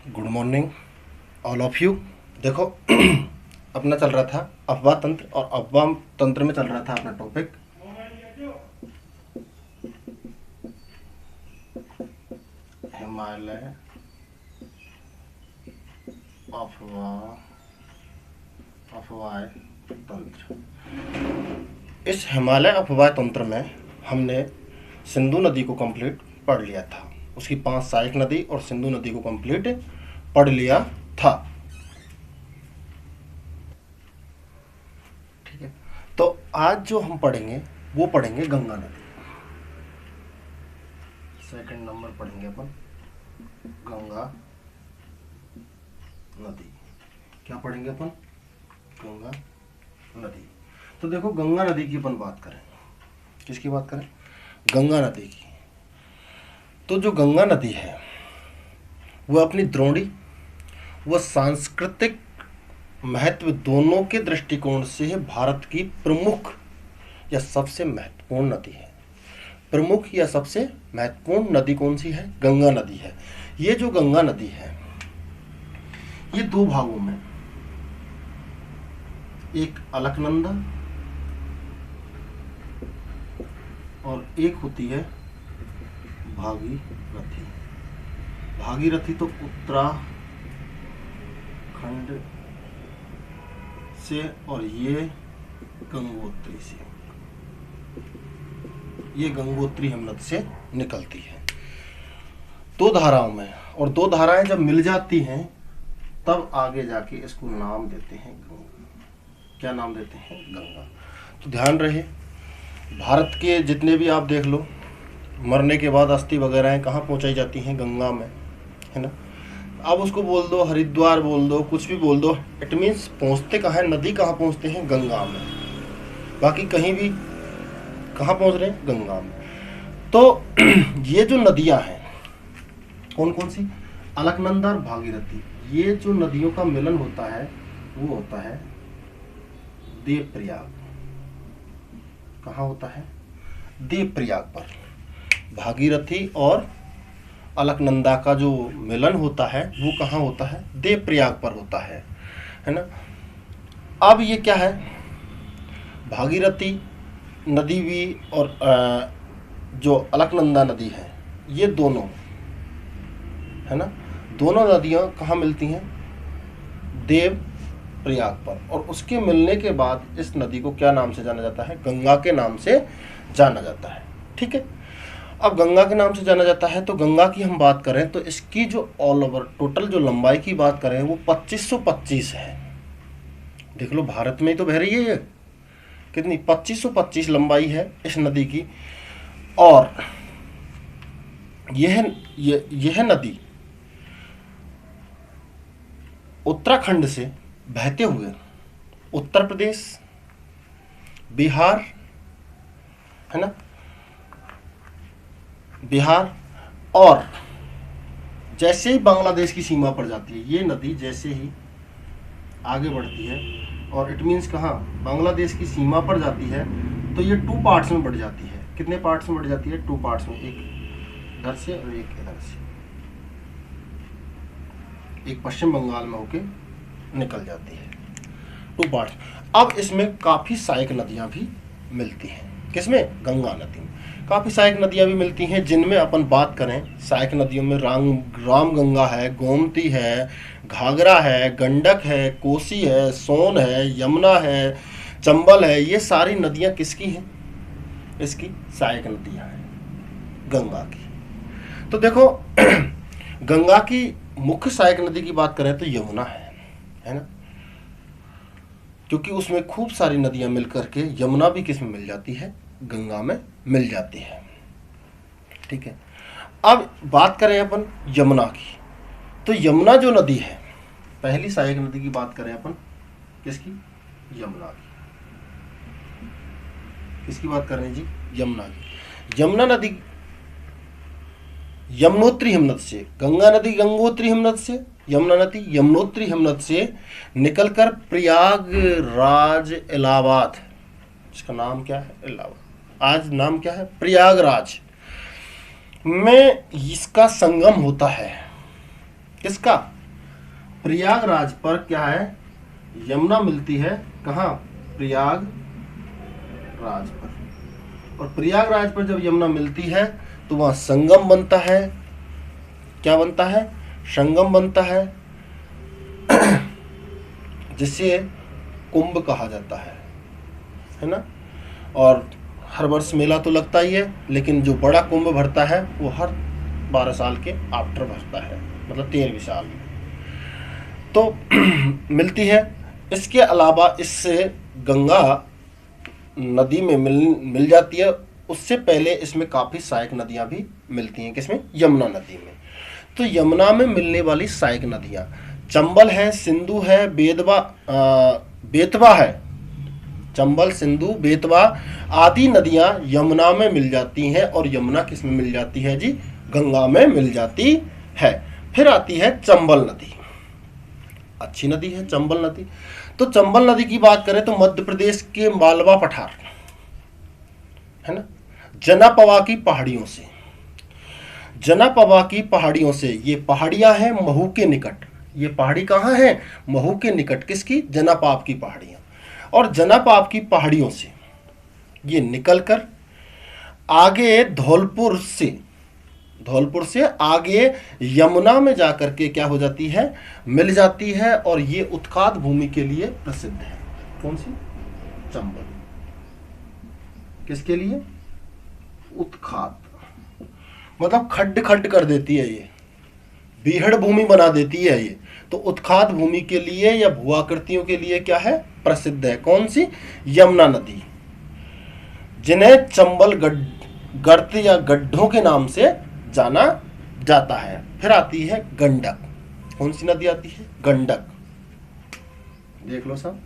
Good morning all of you. देखो अपना चल रहा था अफवाह तंत्र, और अफवाह तंत्र में चल रहा था अपना टॉपिक हिमालय अफवाह तंत्र। इस हिमालय अफवाह तंत्र में हमने सिंधु नदी को कंप्लीट पढ़ लिया था, उसकी 5 सहायक नदी और सिंधु नदी को कंप्लीट पढ़ लिया था। ठीक है, तो आज जो हम पढ़ेंगे वो पढ़ेंगे गंगा नदी। सेकंड नंबर पढ़ेंगे अपन गंगा नदी। क्या पढ़ेंगे अपन? गंगा नदी। तो देखो गंगा नदी की अपन बात करें, किसकी बात करें? गंगा नदी की। तो जो गंगा नदी है वह अपनी द्रोणी व सांस्कृतिक महत्व दोनों के दृष्टिकोण से भारत की प्रमुख या सबसे महत्वपूर्ण नदी है। प्रमुख या सबसे महत्वपूर्ण नदी कौन सी है? गंगा नदी है। ये जो गंगा नदी है ये 2 भागों में, एक अलकनंदा और एक होती है भागीरथी। भागीरथी तो उत्तराखंड से और ये गंगोत्री से, ये गंगोत्री हिमनद से निकलती है 2 धाराओं में। और 2 धाराएं जब मिल जाती हैं तब आगे जाके इसको नाम देते हैं गंगा। क्या नाम देते हैं? गंगा। तो ध्यान रहे, भारत के जितने भी आप देख लो, मरने के बाद अस्थि वगैरह कहाँ पहुँचाई जाती हैं? गंगा में, है ना। अब उसको बोल दो हरिद्वार बोल दो, कुछ भी बोल दो, इट मीन्स पहुँचते कहाँ है? नदी कहाँ पहुँचते हैं? गंगा में। बाकी कहीं भी कहाँ पहुँच रहे हैं? गंगा में। तो ये जो नदियाँ हैं कौन कौन सी? अलकनंदा और भागीरथी। ये जो नदियों का मिलन होता है वो होता है देवप्रयाग। कहाँ होता है? देवप्रयाग पर। भागीरथी और अलकनंदा का जो मिलन होता है वो कहाँ होता है? देवप्रयाग पर होता है ना। अब ये क्या है? भागीरथी नदी भी और जो अलकनंदा नदी है, ये दोनों, है ना, दोनों नदियाँ कहाँ मिलती हैं? देव प्रयाग पर। और उसके मिलने के बाद इस नदी को क्या नाम से जाना जाता है? गंगा के नाम से जाना जाता है। ठीक है, अब गंगा के नाम से जाना जाता है तो गंगा की हम बात करें तो इसकी जो ऑल ओवर टोटल जो लंबाई की बात करें वो 2525 है। देख लो, भारत में ही तो बह रही है ये। कितनी? 2525 लंबाई है इस नदी की। और यह नदी उत्तराखंड से बहते हुए उत्तर प्रदेश, बिहार, है ना, बिहार, और जैसे ही बांग्लादेश की सीमा पर जाती है ये नदी, जैसे ही आगे बढ़ती है और इट मीन्स कहाँ? बांग्लादेश की सीमा पर जाती है तो ये 2 पार्ट्स में बढ़ जाती है। कितने पार्ट्स में बढ़ जाती है? 2 पार्ट्स में, एक इधर से और एक इधर से, एक पश्चिम बंगाल में होके निकल जाती है। 2 पार्ट्स। अब इसमें काफ़ी सहायक नदियाँ भी मिलती हैं। किसमें? गंगा नदी में काफ़ी सहायक नदियाँ भी मिलती हैं, जिनमें अपन बात करें सहायक नदियों में राम गंगा है, गोमती है, घाघरा है, गंडक है, कोसी है, सोन है, यमुना है, चंबल है। ये सारी नदियाँ किसकी हैं? इसकी सहायक नदियाँ हैं, गंगा की। तो देखो गंगा की मुख्य सहायक नदी की बात करें तो यमुना है ना, क्योंकि उसमें खूब सारी नदियां मिल करके यमुना भी किस में मिल जाती है? गंगा में मिल जाती है। ठीक है, अब बात करें अपन यमुना की। तो यमुना जो नदी है, पहली सहायक नदी की बात करें अपन, किसकी? यमुना की। किसकी बात कर रहे हैं जी? यमुना की। यमुना नदी यमुनोत्री हिमनद से, गंगा नदी गंगोत्री हिमनद से, यमुना नदी यमुनोत्री हिमनद से निकलकर प्रयागराज, इलाहाबाद, इसका नाम क्या है? इलाहाबाद। आज नाम क्या है? प्रयागराज में इसका संगम होता है। किसका? प्रयागराज पर क्या है? यमुना मिलती है। कहाँ? प्रयागराज पर। और प्रयागराज पर जब यमुना मिलती है तो वहां संगम बनता है। क्या बनता है? संगम बनता है, जिसे कुंभ कहा जाता है ना। और हर वर्ष मेला तो लगता ही है, लेकिन जो बड़ा कुंभ भरता है वो हर 12 साल के आफ्टर भरता है, मतलब 13वीं साल में तो मिलती है। इसके अलावा इससे गंगा नदी में मिल जाती है। उससे पहले इसमें काफ़ी सहायक नदियाँ भी मिलती हैं। किसमें? यमुना नदी में। तो यमुना में मिलने वाली सहायक नदियाँ चंबल है, सिंधु है, बेतवा है। चंबल, सिंधु, बेतवा आदि नदियाँ यमुना में मिल जाती हैं। और यमुना किस में मिल जाती है जी? गंगा में मिल जाती है। फिर आती है चंबल नदी। अच्छी नदी है चंबल नदी। तो चंबल नदी की बात करें तो मध्य प्रदेश के मालवा पठार, है ना, जनापवा की पहाड़ियों से, जनापवा की पहाड़ियों से, ये पहाड़ियां हैं महू के निकट। ये पहाड़ी कहाँ है? महू के निकट। किसकी? जनापाव की पहाड़ियां। और जनापाव की पहाड़ियों से ये निकलकर आगे धौलपुर से आगे यमुना में जाकर के क्या हो जाती है? मिल जाती है। और ये उत्खात भूमि के लिए प्रसिद्ध है। कौन सी? चंबल। किसके लिए? उत्खात, मतलब खड्ड खड्ड कर देती है, ये बीहड़ भूमि बना देती है ये। तो उत्खात भूमि के लिए या भूआकृतियों के लिए क्या है? प्रसिद्ध है। कौन सी? यमुना नदी, जिन्हें चंबल गर्त या गड्ढों के नाम से जाना जाता है। फिर आती है गंडक। कौन सी नदी आती है? गंडक। देख लो साहब,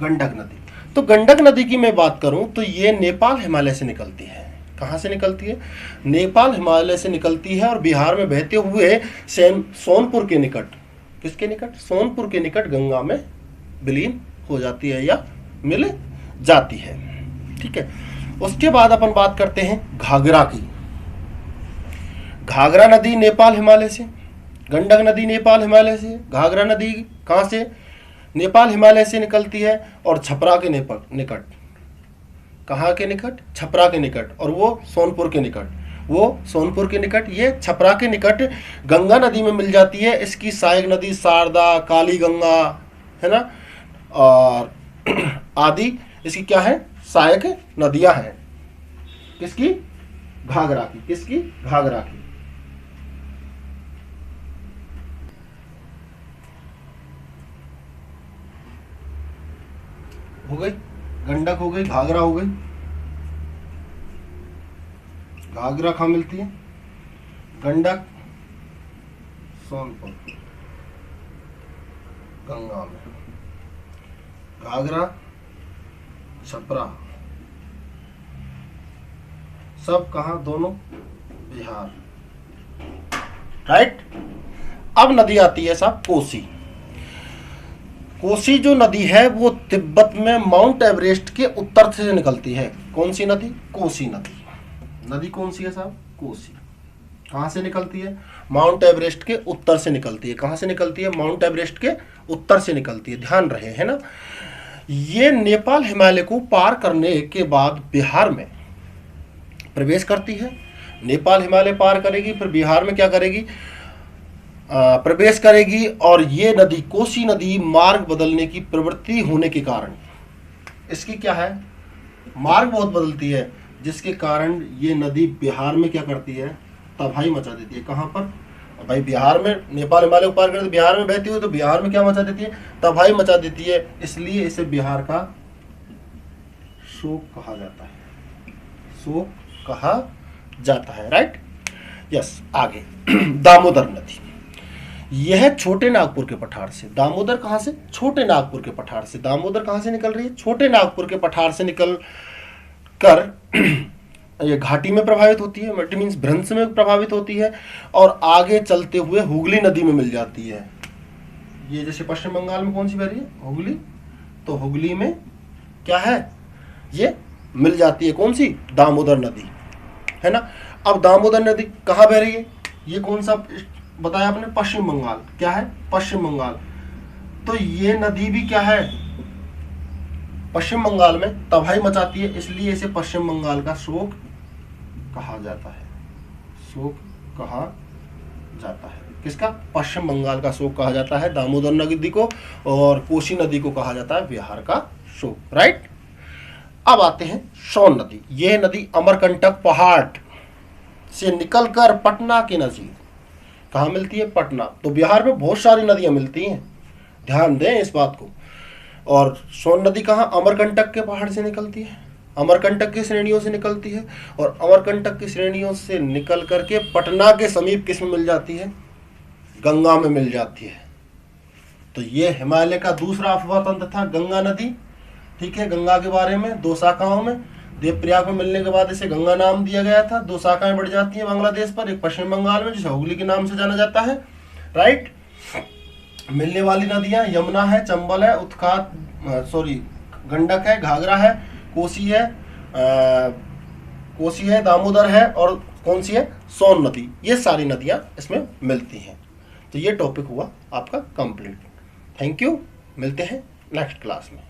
गंडक नदी। तो गंडक नदी की मैं बात करूं तो ये नेपाल हिमालय से निकलती है। कहां से निकलती है? नेपाल हिमालय से निकलती है और बिहार में बहते हुए सोनपुर के निकट, किसके निकट? सोनपुर के निकट गंगा में विलीन हो जाती है या मिल जाती है। ठीक है। उसके बाद अपन बात करते हैं घाघरा की। घाघरा नदी नेपाल हिमालय से, गंडक नदी नेपाल हिमालय से, घाघरा नदी कहां से? नेपाल हिमालय से निकलती है और छपरा के निकट। कहाँ के निकट? छपरा के निकट। और वो सोनपुर के निकट, वो सोनपुर के निकट, ये छपरा के निकट गंगा नदी में मिल जाती है। इसकी सहायक नदी शारदा, काली गंगा, है ना, और आदि इसकी क्या है? सहायक नदियां हैं। किसकी? घाघरा की। किसकी? घाघरा की। हो गई गंडक, हो गई घाघरा, हो गई। घाघरा कहाँ मिलती है? गंडक सोनपुर, गंगा में। घाघरा, छपरा, सब कहाँ? दोनों बिहार। राइट। अब नदी आती है साहब कोसी। कोसी जो नदी है वो तिब्बत में माउंट एवरेस्ट के उत्तर से निकलती है। कौन सी नदी? कोसी नदी। नदी कौन सी है साहब? कोसी। कहाँ से निकलती है? माउंट एवरेस्ट के उत्तर से निकलती है। कहाँ से निकलती है? माउंट एवरेस्ट के उत्तर से निकलती है। ध्यान रहे, है ना। ये नेपाल हिमालय को पार करने के बाद बिहार में प्रवेश करती है। नेपाल हिमालय पार करेगी, फिर बिहार में क्या करेगी? प्रवेश करेगी। और ये नदी, कोसी नदी, मार्ग बदलने की प्रवृत्ति होने के कारण, इसकी क्या है? मार्ग बहुत बदलती है, जिसके कारण ये नदी बिहार में क्या करती है? तबाही मचा देती है। कहाँ पर? भाई बिहार में, नेपाल हिमालय को पार करते बिहार में बहती हुई, तो बिहार में क्या मचा देती है? तबाही मचा देती है। इसलिए इसे बिहार का शोक कहा जाता है। शोक कहा जाता है। Right, yes. आगे दामोदर नदी। यह छोटे नागपुर के पठार से, दामोदर कहाँ से? छोटे नागपुर के पठार से। दामोदर कहाँ से निकल रही है? छोटे नागपुर के पठार से निकल कर ये घाटी में प्रभावित होती है, मल्टी मीन्स भ्रंश में प्रभावित होती है, और आगे चलते हुए हुगली नदी में मिल जाती है। ये जैसे पश्चिम बंगाल में कौन सी बह रही है? हुगली। तो हुगली में क्या है? ये मिल जाती है। कौन सी? दामोदर नदी, है ना। अब दामोदर नदी कहाँ बह रही है? ये कौन सा बताया आपने, पश्चिम बंगाल, क्या है, पश्चिम बंगाल। तो ये नदी भी क्या है, पश्चिम बंगाल में तबाही मचाती है, इसलिए इसे पश्चिम बंगाल का शोक कहा जाता है, शोक कहा जाता है। किसका, पश्चिम बंगाल का शोक कहा जाता है दामोदर नदी को, और कोसी नदी को कहा जाता है बिहार का शोक, राइट। अब आते हैं सोन नदी। यह नदी अमरकंटक पहाड़ से निकलकर पटना के नजदीक कहाँ मिलती है, पटना। तो बिहार में बहुत सारी नदियां मिलती हैं, ध्यान दें इस बात को। और सोन नदी कहाँ, अमरकंटक के पहाड़ से निकलती है, अमरकंटक की श्रेणियों से निकलती है, और अमरकंटक की श्रेणियों से निकल करके पटना के समीप किस में मिल जाती है, गंगा में मिल जाती है। तो ये हिमालय का दूसरा अफवाह तंत्र था, गंगा नदी, ठीक है। गंगा के बारे में 2 शाखाओं में, देवप्रयाग में मिलने के बाद इसे गंगा नाम दिया गया था। 2 शाखाएं बढ़ जाती हैं बांग्लादेश पर, एक पश्चिम बंगाल में जिसे हुगली के नाम से जाना जाता है, राइट। मिलने वाली नदियां यमुना है, चंबल है, उत्खात गंडक है, घाघरा है, कोसी है, दामोदर है, और कौन सी है, सोन नदी। ये सारी नदियां इसमें मिलती हैं। तो ये टॉपिक हुआ आपका कंप्लीट। थैंक यू, मिलते हैं नेक्स्ट क्लास में।